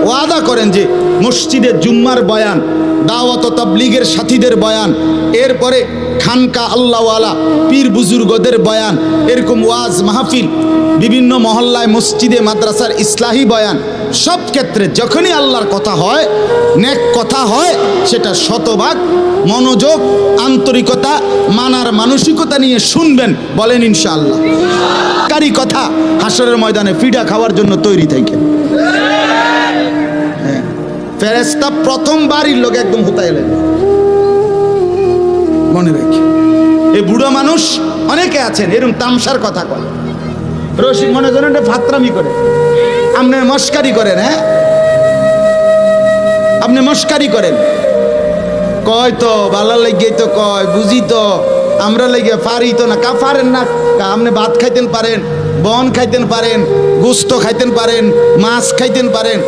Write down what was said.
ওয়াদা করেন যে মসজিদে জুম্মার বয়ান, দাওয়াত ও তাবলীগের সাথীদের বয়ান, এরপরে খানকা আল্লাহওয়ালা পীর বুজুর্গদের বয়ান, এরকম ওয়াজ মাহফিল, বিভিন্ন মহল্লায় মসজিদে মাদ্রাসার ইসলাহি বয়ান, সব ক্ষেত্রে যখনই আল্লাহর কথা হয়, নেক কথা হয়, সেটা শতভাগ মনোযোগ, আন্তরিকতা, মানার মানসিকতা নিয়ে শুনবেন। বলেন ইনশাআল্লাহ। কারি কথা হাসরের ময়দানে ফিডা খাওয়ার জন্য তৈরি থাকে। ফেরেশতা প্রথম বাড়ির লোক একদম হুতায় লাগে, মনে রেখে। এই বুড়ো মানুষ অনেকে আছেন এরকম তামসার কথা কয়, রসিক মনে করেন ফাতরামি করে, আপনি মস্কারি করেন। হ্যাঁ, আপনি মস্কারি করেন, কয় তো ভালো লাগে তো কয়, বুঝি তো, আমরা লেগে পারি তো না। কা পারেন না, আপনি ভাত খাইতেন পারেন, বন খাইতেন পারেন, গোস্ত খাইতেন পারেন, মাছ খাইতেন পারেন,